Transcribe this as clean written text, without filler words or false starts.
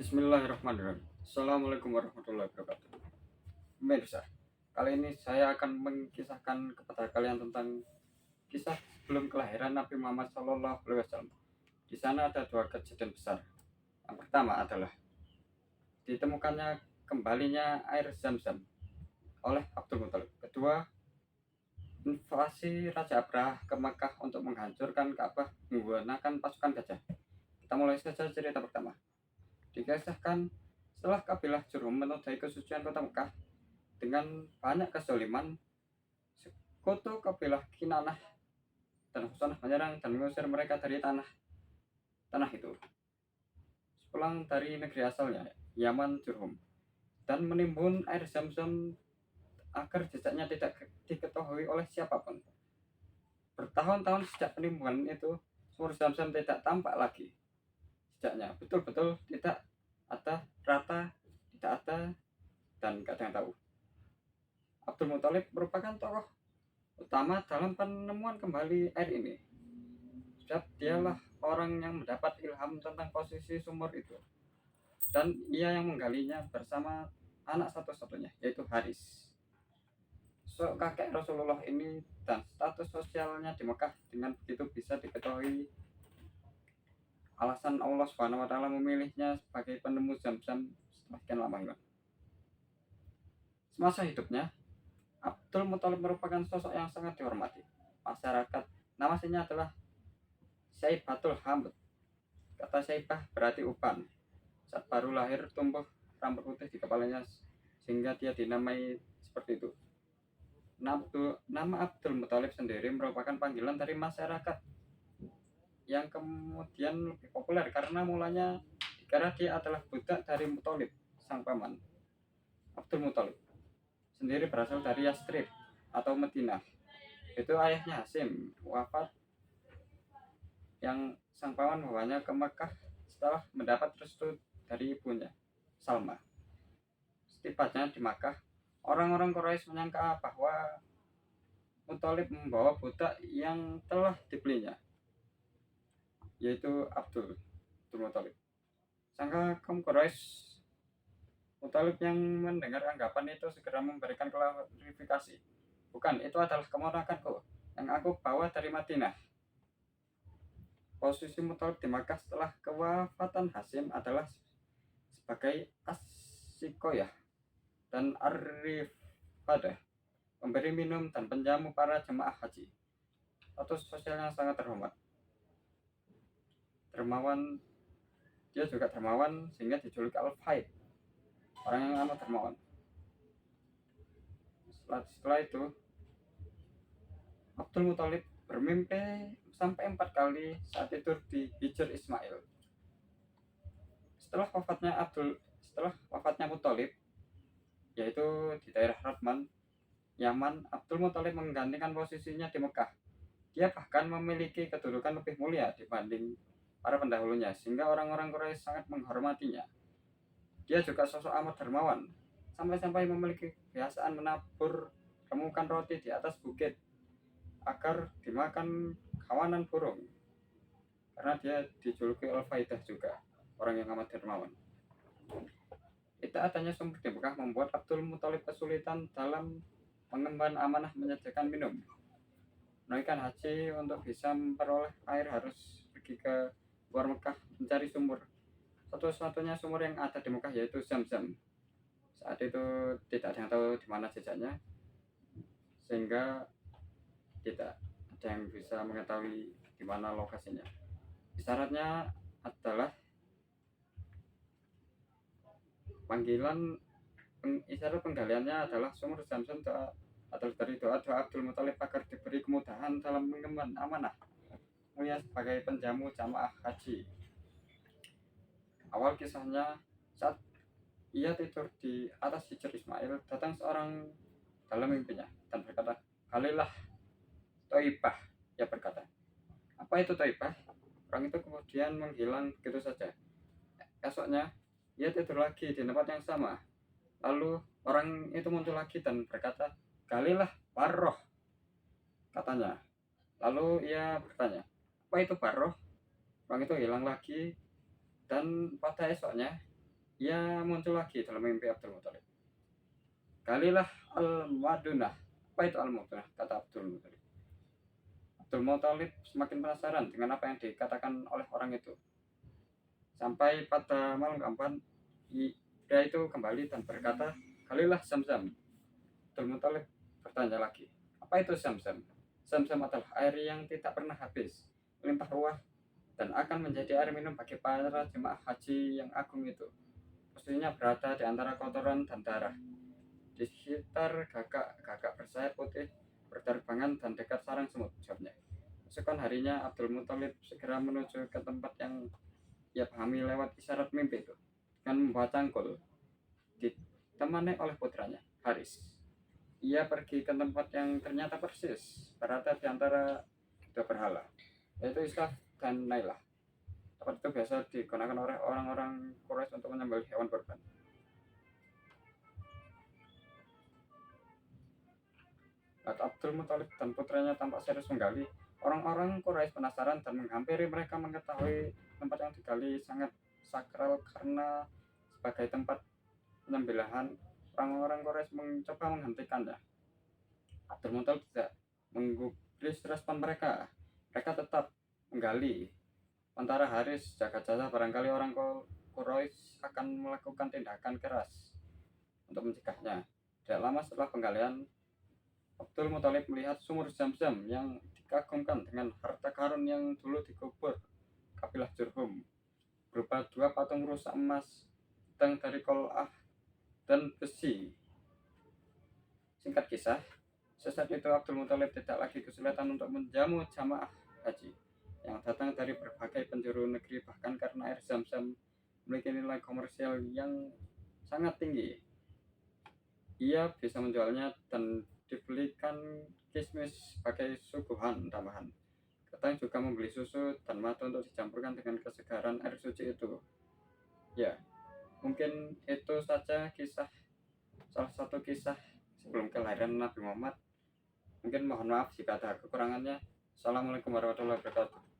Bismillahirrahmanirrahim. Assalamualaikum warahmatullahi wabarakatuh. Pemirsa, kali ini saya akan mengisahkan kepada kalian tentang kisah sebelum kelahiran Nabi Muhammad SAW. Di sana ada dua kejadian besar. Yang pertama adalah ditemukannya kembalinya air Zam-Zam oleh Abdul Muthalib. Kedua, invasi Raja Abraha ke Makkah untuk menghancurkan Ka'bah menggunakan pasukan gajah. Kita mulai saja cerita pertama. Dikisahkan setelah kabilah Jurhum menodai kesucian kota Mekah dengan banyak kezaliman, sekutu kabilah Kinanah dan Husanah menyerang dan mengusir mereka dari tanah itu. Sepulang dari negeri asalnya, Yaman Jurhum, dan menimbun air Zam-Zam agar jejaknya tidak diketahui oleh siapapun. Bertahun-tahun sejak penimbunan itu, sumur Zam-Zam tidak tampak lagi. Jejaknya betul-betul tidak ada, rata, tidak ada, dan gak ada yang tahu. Abdul Muthalib merupakan tokoh utama dalam penemuan kembali air ini. Sebab dialah orang yang mendapat ilham tentang posisi sumur itu, dan ia yang menggalinya bersama anak satu-satunya, yaitu Haris. Kakek Rasulullah ini dan status sosialnya di Mekah dengan begitu bisa diketahui alasan Allah Subhanahu wa taala memilihnya sebagai penemu Zam-Zam setelah sekian lama hilang. Semasa hidupnya, Abdul Muthalib merupakan sosok yang sangat dihormati masyarakat. Nama aslinya adalah Syaibatul Hamd. Kata Syaibah berarti uban. Saat baru lahir tumbuh rambut putih di kepalanya sehingga dia dinamai seperti itu. Nama Abdul Muthalib sendiri merupakan panggilan dari masyarakat yang kemudian lebih populer karena mulanya dikira dia adalah budak dari Muthalib, sang paman. Abdul Muthalib sendiri berasal dari Yastrib atau Madinah. Itu ayahnya Hasim wafat yang sang paman membawanya ke Mekah setelah mendapat restu dari ibunya Salma. Setibanya di Makkah, orang-orang Quraisy menyangka bahwa Muthalib membawa budak yang telah dibelinya, yaitu Abdul Muthalib. Sangka kaum Quraisy, Muthalib yang mendengar anggapan itu segera memberikan klarifikasi. Bukan, itu adalah keponakanku yang aku bawa dari Madinah. Posisi Muthalib di Makkah setelah kewafatan Hasim adalah sebagai as-sikoyah dan ar-rifadah, pemberi minum dan penjamu para jemaah haji. Status sosialnya sangat terhormat. Dermawan, dia juga dermawan sehingga dijuluki Al-Faid, orang yang amat dermawan. Setelah itu, Abdul Muthalib bermimpi sampai 4 kali saat tidur di Hijr Ismail. Setelah wafatnya Muthalib, yaitu di daerah Radman, Yaman, Abdul Muthalib menggantikan posisinya di Mekah. Dia bahkan memiliki kedudukan lebih mulia dibanding para pendahulunya, sehingga orang-orang Quraisy sangat menghormatinya. Dia juga sosok amat dermawan, sampai-sampai memiliki kebiasaan menabur remukan roti di atas bukit agar dimakan kawanan burung. Karena dia dijuluki Al-Faidah juga, orang yang amat dermawan. Itu adanya sumber di Mekah membuat Abdul Muthalib kesulitan dalam mengemban amanah menyediakan minum. Menunaikan haji untuk bisa memperoleh air harus pergi ke luar Mekah mencari sumur. Satu-satunya sumur yang ada di Mekah yaitu Zam-Zam. Saat itu tidak ada yang tahu di mana jejaknya, sehingga tidak ada yang bisa mengetahui di mana lokasinya. Isyaratnya adalah isyarat penggaliannya adalah sumur Zam-Zam adalah dari doa Abdul Muthalib agar diberi kemudahan dalam mengemban amanah mulia sebagai penjamu jamaah haji. Awal kisahnya, saat ia tidur di atas Hijr Ismail, datang seorang dalam mimpinya dan berkata, "Kalilah Thaibah." Ia berkata, "Apa itu Thaibah?" Orang itu kemudian menghilang begitu saja. Esoknya, ia tidur lagi di tempat yang sama. Lalu orang itu muncul lagi dan berkata, "Galilah Barroh," katanya. Lalu ia bertanya, "Apa itu Barroh?" Orang itu hilang lagi, dan pada esoknya ia muncul lagi dalam mimpi Abdul Muthalib. Galilah al-Madunah. Apa itu al-Madunah? Kata Abdul Muthalib. Abdul Muthalib semakin penasaran dengan apa yang dikatakan oleh orang itu. Sampai pada malam keempat, dia itu kembali dan berkata, galilah Zamzam. Abdul Muthalib bertanya lagi, apa itu Zamzam? Zamzam adalah air yang tidak pernah habis, melimpah ruah, dan akan menjadi air minum bagi para jemaah haji yang agung itu. Posisinya berada di antara kotoran dan darah, di sekitar gagak bersayap putih, berterbangan dan dekat sarang semut, jawabnya. Esokan harinya Abdul Muthalib segera menuju ke tempat yang ia pahami lewat isyarat mimpi itu, dengan membawa cangkul, ditemani oleh putranya, Haris. Ia pergi ke tempat yang ternyata persis berada di antara dua berhala, yaitu Ishak dan Nailah. Tempat itu biasa digunakan oleh orang-orang Quraisy untuk menyembelih hewan kurban. Saat Abdul Muthalib dan putranya tampak serius menggali, orang-orang Quraisy penasaran dan menghampiri mereka mengetahui tempat yang digali sangat sakral karena sebagai tempat penyembelihan. Orang-orang Quraisy mencoba menghentikannya. Abdul Muthalib tidak menggubris respon mereka. Mereka tetap menggali. Sementara Haris jaga jaga barangkali orang Quraisy akan melakukan tindakan keras untuk mencegahnya. Tidak lama setelah penggalian, Abdul Muthalib melihat sumur Zamzam yang dikagumkan dengan harta karun yang dulu dikubur kabilah Jurhum, berupa dua patung rusa emas, pedang dari kol'ah, dan besi. Singkat kisah, sesaat itu Abdul Muthalib tidak lagi kesulitan untuk menjamu jamaah haji yang datang dari berbagai penjuru negeri, bahkan karena air Zamzam memiliki nilai komersial yang sangat tinggi. Ia bisa menjualnya dan dibelikan kismis sebagai suguhan tambahan. Kadang juga membeli susu dan madu untuk dicampurkan dengan kesegaran air suci itu. Ya, mungkin itu saja salah satu kisah sebelum kelahiran Nabi Muhammad. Mungkin mohon maaf jika ada kekurangannya. Assalamualaikum warahmatullahi wabarakatuh.